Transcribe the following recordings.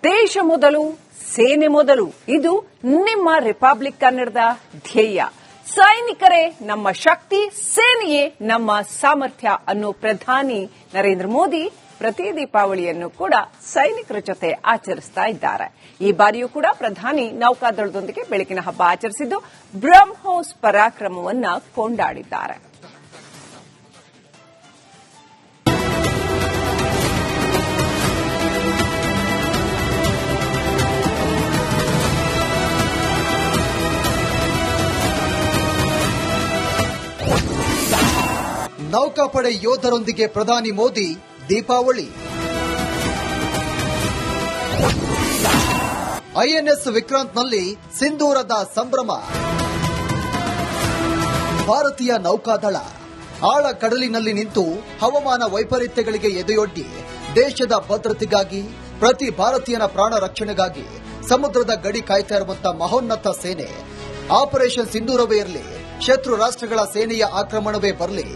ದೇಶ ಮೊದಲು ಸೇನೆ ಮೊದಲು ಇದು ನಿಮ್ಮ ರಿಪಬ್ಲಿಕ್ ಕನ್ನಡದ ಧ್ಯೇಯ. ಸೈನಿಕರೇ ನಮ್ಮ ಶಕ್ತಿ, ಸೇನೆಯೇ ನಮ್ಮ ಸಾಮರ್ಥ್ಯ ಅನ್ನೋ ಪ್ರಧಾನಿ ನರೇಂದ್ರ ಮೋದಿ ಪ್ರತಿ ದೀಪಾವಳಿಯನ್ನು ಕೂಡ ಸೈನಿಕರ ಜೊತೆ ಆಚರಿಸ್ತಾ ಇದ್ದಾರೆ. ಈ ಬಾರಿಯೂ ಕೂಡ ಪ್ರಧಾನಿ ನೌಕಾದಳದೊಂದಿಗೆ ಬೆಳಕಿನ ಹಬ್ಬ ಆಚರಿಸಿದ್ದು ಬ್ರಹ್ಮೋಸ್ ಪರಾಕ್ರಮವನ್ನ ಕೊಂಡಾಡಿದ್ದಾರೆ. ನೌಕಾಪಡೆ ಯೋಧರೊಂದಿಗೆ ಪ್ರಧಾನಿ ಮೋದಿ ದೀಪಾವಳಿ. ಐಎನ್ಎಸ್ ವಿಕ್ರಾಂತ್ನಲ್ಲಿ ಸಿಂಧೂರದ ಸಂಭ್ರಮ. ಭಾರತೀಯ ನೌಕಾದಳ ಆಳ ಕಡಲಿನಲ್ಲಿ ನಿಂತು ಹವಾಮಾನ ವೈಪರೀತ್ಯಗಳಿಗೆ ಎದೆಯೊಡ್ಡಿ ದೇಶದ ಭದ್ರತೆಗಾಗಿ, ಪ್ರತಿ ಭಾರತೀಯನ ಪ್ರಾಣ ರಕ್ಷಣೆಗಾಗಿ ಸಮುದ್ರದ ಗಡಿ ಕಾಯ್ತಾ ಇರುವಂತಹ ಮಹೋನ್ನತ ಸೇನೆ. ಆಪರೇಷನ್ ಸಿಂಧೂರವೇ ಇರಲಿ, ಶತ್ರು ರಾಷ್ಟ್ರಗಳ ಸೇನೆಯ ಆಕ್ರಮಣವೇ ಬರಲಿ,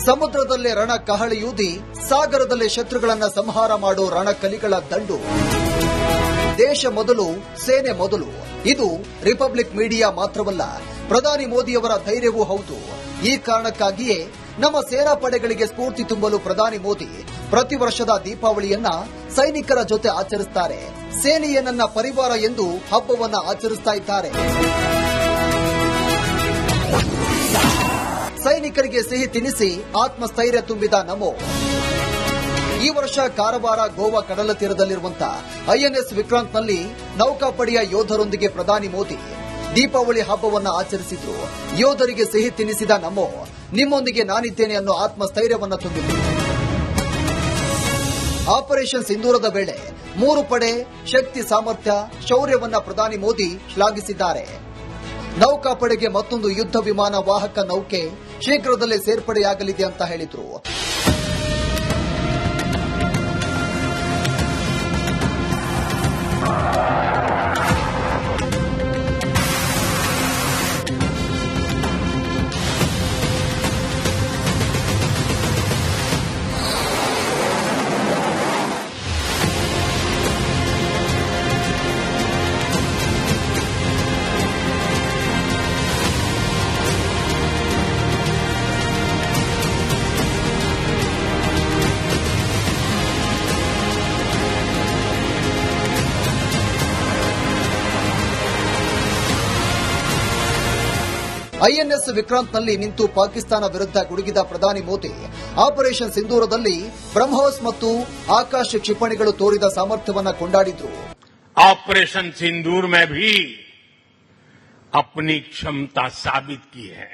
ಸಮುದ್ರದಲ್ಲೇ ರಣ ಕಹಳೆಯೂದಿ ಸಾಗರದಲ್ಲೇ ಶತ್ರುಗಳನ್ನ ಸಂಹಾರ ಮಾಡೋ ರಣಕಲಿಗಳ ದಂಡು. ದೇಶ ಮೊದಲು, ಸೇನೆ ಮೊದಲು. ಇದು ರಿಪಬ್ಲಿಕ್ ಮೀಡಿಯಾ ಮಾತ್ರವಲ್ಲ, ಪ್ರಧಾನಿ ಮೋದಿಯವರ ಧೈರ್ಯವೂ ಹೌದು. ಈ ಕಾರಣಕ್ಕಾಗಿಯೇ ನಮ್ಮ ಸೇನಾ ಪಡೆಗಳಿಗೆ ಸ್ಫೂರ್ತಿ ತುಂಬಲು ಪ್ರಧಾನಿ ಮೋದಿ ಪ್ರತಿ ವರ್ಷದ ದೀಪಾವಳಿಯನ್ನ ಸೈನಿಕರ ಜೊತೆ ಆಚರಿಸುತ್ತಾರೆ. ಸೇನೆಯೇ ನನ್ನ ಪರಿವಾರ ಎಂದು ಹಬ್ಬವನ್ನ ಆಚರಿಸ್ತಾ ಇದ್ದಾರೆ. ಸೈನಿಕರಿಗೆ ಸಿಹಿ ತಿನಿಸಿ ಆತ್ಮಸ್ಥೈರ್ಯ ತುಂಬಿದ ನಮೋ. ಈ ವರ್ಷ ಕಾರವಾರ, ಗೋವಾ ಕಡಲ ತೀರದಲ್ಲಿರುವಂತಹ ಐಎನ್ಎಸ್ ವಿಕ್ರಾಂತ್ನಲ್ಲಿ ನೌಕಾಪಡೆಯ ಯೋಧರೊಂದಿಗೆ ಪ್ರಧಾನಿ ಮೋದಿ ದೀಪಾವಳಿ ಹಬ್ಬವನ್ನು ಆಚರಿಸಿದ್ರು. ಯೋಧರಿಗೆ ಸಿಹಿ ತಿನಿಸಿದ ನಮೋ, ನಿಮ್ಮೊಂದಿಗೆ ನಾನಿದ್ದೇನೆ ಅನ್ನೋ ಆತ್ಮಸ್ಥೈರ್ಯವನ್ನ ತುಂಬಿದ್ರು. ಆಪರೇಷನ್ ಸಿಂಧೂರದ ವೇಳೆ 3 ಪಡೆ ಶಕ್ತಿ, ಸಾಮರ್ಥ್ಯ, ಶೌರ್ಯವನ್ನ ಪ್ರಧಾನಿ ಮೋದಿ ಶ್ಲಾಘಿಸಿದ್ದಾರೆ. ನೌಕಾಪಡೆಗೆ ಮತ್ತೊಂದು ಯುದ್ಧ ವಿಮಾನ ವಾಹಕ ನೌಕೆ ಶೀಘ್ರದಲ್ಲೇ ಸೇರ್ಪಡೆಯಾಗಲಿದೆ ಅಂತ ಹೇಳಿದ್ರು. ಐಎನ್ಎಸ್ ವಿಕ್ರಾಂತ್ನಲ್ಲಿ ನಿಂತು ಪಾಕಿಸ್ತಾನ ವಿರುದ್ಧ ಗುಡುಗಿದ ಪ್ರಧಾನಿ ಮೋದಿ ಆಪರೇಷನ್ ಸಿಂಧೂರದಲ್ಲಿ ಬ್ರಹ್ಮೋಸ್ ಮತ್ತು ಆಕಾಶ ಕ್ಷಿಪಣಿಗಳು ತೋರಿದ ಸಾಮರ್ಥ್ಯವನ್ನ ಕೊಂಡಾಡಿದ್ರು. ऑपरेशन सिंदूर में भी अपनी क्षमता साबित की है.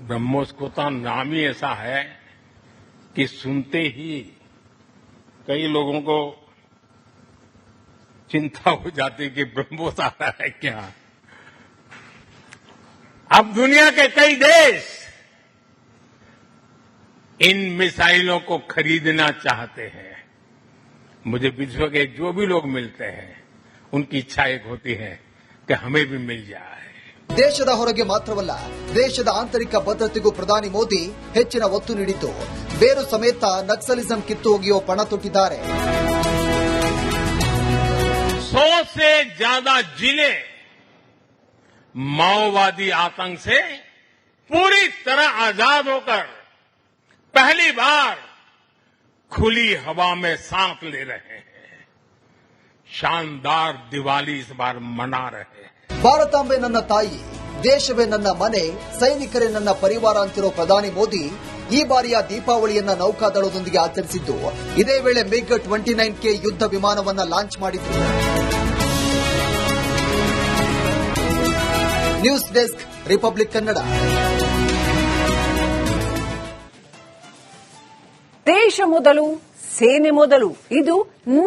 ब्रह्मोस को तो नाम ही ऐसा है कि सुनते ही कई लोगों को चिंता हो जाती कि ब्रह्मोस आ रहा है क्या. अब दुनिया के कई देश इन मिसाइलों को खरीदना चाहते हैं. मुझे विश्व के जो भी लोग मिलते हैं उनकी इच्छा एक होती है कि हमें भी मिल जाए. ದೇಶದ ಹೊರಗೆ ಮಾತ್ರವಲ್ಲ, ದೇಶದ ಆಂತರಿಕ ಭದ್ರತೆಗೂ ಪ್ರಧಾನಿ ಮೋದಿ ಹೆಚ್ಚಿನ ಒತ್ತು ನೀಡಿದ್ದು ಬೇರು ಸಮೇತ ನಕ್ಸಲಿಸಂ ಕಿತ್ತು ಒಗೆಯುವ ಪಣ ತೊಟ್ಟಿದ್ದಾರೆ. 100 से ज्यादा जिले माओवादी आतंक से पूरी तरह आजाद होकर पहली बार खुली हवा में सांस ले रहे हैं. शानदार दिवाली इस बार मना रहे हैं. ಭಾರತಾಂಬೆ ನನ್ನ ತಾಯಿ, ದೇಶವೇ ನನ್ನ ಮನೆ, ಸೈನಿಕರೇ ನನ್ನ ಪರಿವಾರ ಅಂತಿರೋ ಪ್ರಧಾನಿ ಮೋದಿ ಈ ಬಾರಿಯ ದೀಪಾವಳಿಯನ್ನ ನೌಕಾದಳದೊಂದಿಗೆ ಆಚರಿಸಿದ್ದು. ಇದೇ ವೇಳೆ ಮಿಗ್ 29K ಯುದ್ಧ ವಿಮಾನವನ್ನ ಲಾಂಚ್ ಮಾಡಿದ್ರು. News desk, republic Kannada. ದೇಶ ಮೊದಲು, ಸೇನೆ ಮೊದಲು ಇದು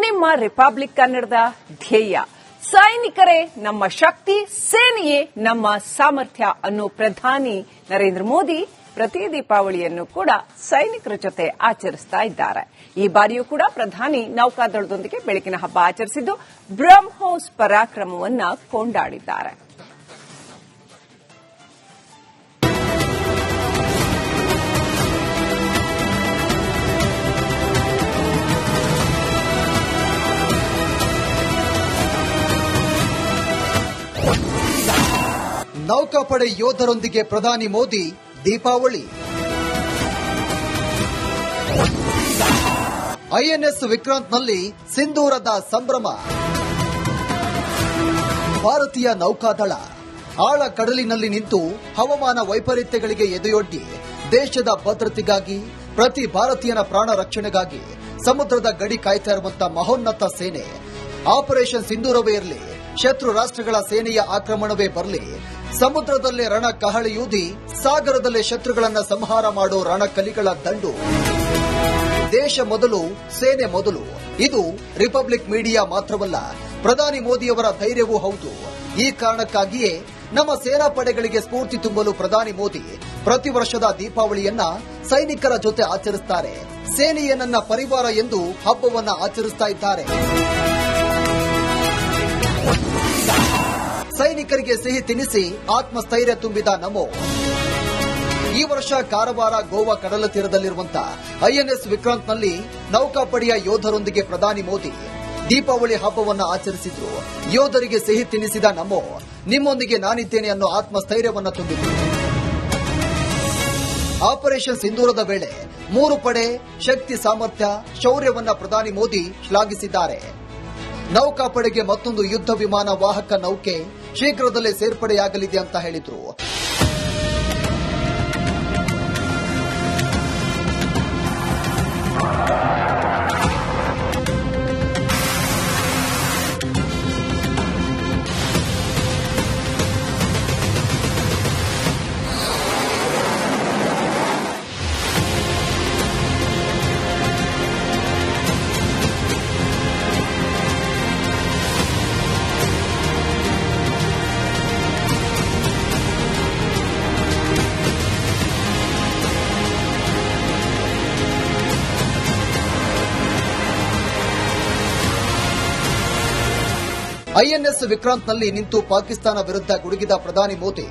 ನಿಮ್ಮ ರಿಪಬ್ಲಿಕ್ ಕನ್ನಡದ ಧ್ಯೇಯ. ಸೈನಿಕರೇ ನಮ್ಮ ಶಕ್ತಿ, ಸೇನೆಯೇ ನಮ್ಮ ಸಾಮರ್ಥ್ಯ ಅನ್ನೋ ಪ್ರಧಾನಿ ನರೇಂದ್ರ ಮೋದಿ ಪ್ರತಿ ದೀಪಾವಳಿಯನ್ನು ಕೂಡ ಸೈನಿಕರ ಜೊತೆ ಆಚರಿಸ್ತಾ ಇದ್ದಾರೆ. ಈ ಬಾರಿಯೂ ಕೂಡ ಪ್ರಧಾನಿ ನೌಕಾದಳದೊಂದಿಗೆ ಬೆಳಕಿನ ಹಬ್ಬ ಆಚರಿಸಿದ್ದು ಬ್ರಹ್ಮೋಸ್ ಪರಾಕ್ರಮವನ್ನ ಕೊಂಡಾಡಿದ್ದಾರೆ. ನೌಕಾಪಡೆ ಯೋಧರೊಂದಿಗೆ ಪ್ರಧಾನಿ ಮೋದಿ ದೀಪಾವಳಿ. ಐಎನ್ಎಸ್ ವಿಕ್ರಾಂತ್ನಲ್ಲಿ ಸಿಂಧೂರದ ಸಂಭ್ರಮ. ಭಾರತೀಯ ನೌಕಾದಳ ಆಳ ಕಡಲಿನಲ್ಲಿ ನಿಂತು ಹವಾಮಾನ ವೈಪರೀತ್ಯಗಳಿಗೆ ಎದೆಯೊಡ್ಡಿ ದೇಶದ ಭದ್ರತೆಗಾಗಿ, ಪ್ರತಿ ಭಾರತೀಯನ ಪ್ರಾಣ ರಕ್ಷಣೆಗಾಗಿ ಸಮುದ್ರದ ಗಡಿ ಕಾಯ್ತಾ ಇರುವಂತಹ ಮಹೋನ್ನತ ಸೇನೆ. ಆಪರೇಷನ್ ಸಿಂಧೂರವೇ ಇರಲಿ, ಶತ್ರು ರಾಷ್ಟ್ರಗಳ ಸೇನೆಯ ಆಕ್ರಮಣವೇ ಬರಲಿ, ಸಮುದ್ರದಲ್ಲೇ ರಣ ಕಹಳೆಯೂದಿ ಸಾಗರದಲ್ಲೇ ಶತ್ರುಗಳನ್ನ ಸಂಹಾರ ಮಾಡೋ ರಣಕಲಿಗಳ ದಂಡು. ದೇಶ ಮೊದಲು, ಸೇನೆ ಮೊದಲು. ಇದು ರಿಪಬ್ಲಿಕ್ ಮೀಡಿಯಾ ಮಾತ್ರವಲ್ಲ, ಪ್ರಧಾನಿ ಮೋದಿಯವರ ಧೈರ್ಯವೂ ಹೌದು. ಈ ಕಾರಣಕ್ಕಾಗಿಯೇ ನಮ್ಮ ಸೇನಾ ಪಡೆಗಳಿಗೆ ಸ್ಫೂರ್ತಿ ತುಂಬಲು ಪ್ರಧಾನಿ ಮೋದಿ ಪ್ರತಿ ವರ್ಷದ ದೀಪಾವಳಿಯನ್ನ ಸೈನಿಕರ ಜೊತೆ ಆಚರಿಸುತ್ತಾರೆ. ಸೇನೆಯೇ ನನ್ನ ಪರಿವಾರ ಎಂದು ಹಬ್ಬವನ್ನ ಆಚರಿಸ್ತಾ ಇದ್ದಾರೆ. ಸೈನಿಕರಿಗೆ ಸಿಹಿ ತಿನಿಸಿ ಆತ್ಮಸ್ಥೈರ್ಯ ತುಂಬಿದ ನಮೋ. ಈ ವರ್ಷ ಕಾರವಾರ, ಗೋವಾ ಕಡಲ ತೀರದಲ್ಲಿರುವಂತಹ ಐಎನ್ಎಸ್ ವಿಕ್ರಾಂತ್ನಲ್ಲಿ ನೌಕಾಪಡೆಯ ಯೋಧರೊಂದಿಗೆ ಪ್ರಧಾನಿ ಮೋದಿ ದೀಪಾವಳಿ ಹಬ್ಬವನ್ನು ಆಚರಿಸಿದ್ರು. ಯೋಧರಿಗೆ ಸಿಹಿ ತಿನ್ನಿಸಿದ ನಮೋ, ನಿಮ್ಮೊಂದಿಗೆ ನಾನಿದ್ದೇನೆ ಅನ್ನೋ ಆತ್ಮಸ್ಥೈರ್ಯವನ್ನು ತುಂಬಿದ್ರು. ಆಪರೇಷನ್ ಸಿಂಧೂರದ ವೇಳೆ 3 ಪಡೆ ಶಕ್ತಿ, ಸಾಮರ್ಥ್ಯ, ಶೌರ್ಯವನ್ನ ಪ್ರಧಾನಿ ಮೋದಿ ಶ್ಲಾಘಿಸಿದ್ದಾರೆ. ನೌಕಾಪಡೆಗೆ ಮತ್ತೊಂದು ಯುದ್ಧ ವಿಮಾನ ವಾಹಕ ನೌಕೆ ಶೀಘ್ರದಲ್ಲೇ ಸೇರ್ಪಡೆಯಾಗಲಿದೆ ಅಂತ ಹೇಳಿದ್ರು. ಐಎನ್ಎಸ್ ವಿಕ್ರಾಂತ್ನಲ್ಲಿ ನಿಂತು ಪಾಕಿಸ್ತಾನ ವಿರುದ್ಧ ಗುಡುಗಿದ ಪ್ರಧಾನಿ ಮೋದಿ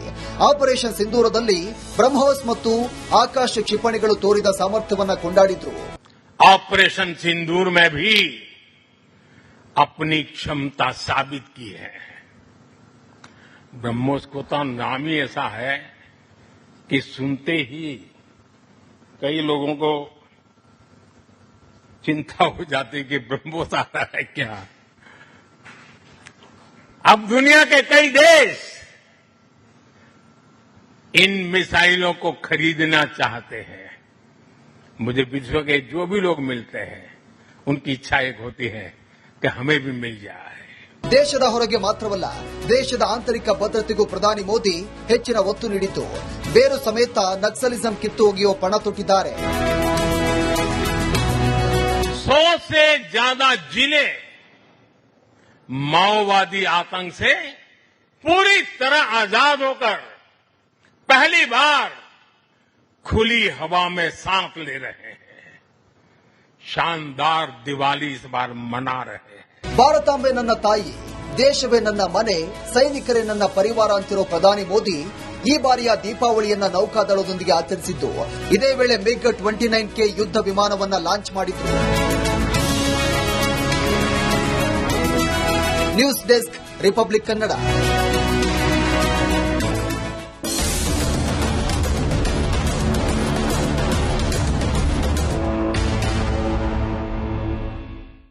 ಆಪರೇಷನ್ ಸಿಂಧೂರದಲ್ಲಿ ಬ್ರಹ್ಮೋಸ್ ಮತ್ತು ಆಕಾಶ ಕ್ಷಿಪಣಿಗಳು ತೋರಿದ ಸಾಮರ್ಥ್ಯವನ್ನು ಕೊಂಡಾಡಿದ್ರು. ऑपरेशन सिंदूर में भी अपनी क्षमता साबित की है. ब्रह्मोस को तो नाम ही ऐसा है कि सुनते ही कई लोगों को चिंता हो जाती कि ब्रह्मोस आ रहा है क्या. अब दुनिया के कई देश इन मिसाइलों को खरीदना चाहते हैं. मुझे विश्व के जो भी लोग मिलते हैं उनकी इच्छा एक होती है कि हमें भी मिल जाए. ದೇಶದ ಹೊರಗೆ ಮಾತ್ರವಲ್ಲ, ದೇಶದ ಆಂತರಿಕ ಭದ್ರತೆಗೂ ಪ್ರಧಾನಿ ಮೋದಿ ಹೆಚ್ಚಿನ ಒತ್ತು ನೀಡಿದ್ದು ಬೇರು ಸಮೇತ ನಕ್ಸಲಿಸಂ ಕಿತ್ತು ಒಗೆಯುವ ಪಣ ತೊಟ್ಟಿದ್ದಾರೆ. 100 से ज्यादा जिले माओवादी आतंक से पूरी तरह आजाद होकर पहली बार खुली हवा में सांस ले रहे हैं. शानदार दिवाली इस बार मना रहे हैं. ಭಾರತಾಂಬೆ ನನ್ನ ತಾಯಿ, ದೇಶವೇ ನನ್ನ ಮನೆ, ಸೈನಿಕರೇ ನನ್ನ ಪರಿವಾರ ಅಂತಿರೋ ಪ್ರಧಾನಿ ಮೋದಿ ಈ ಬಾರಿಯ ದೀಪಾವಳಿಯನ್ನ ನೌಕಾದಳದೊಂದಿಗೆ ಆಚರಿಸಿದ್ದು. ಇದೇ ವೇಳೆ ಮಿಗ್ 29K ಯುದ್ಧ ವಿಮಾನವನ್ನ ಲಾಂಚ್ ಮಾಡಿದ್ರು. News desk, republic Kannada.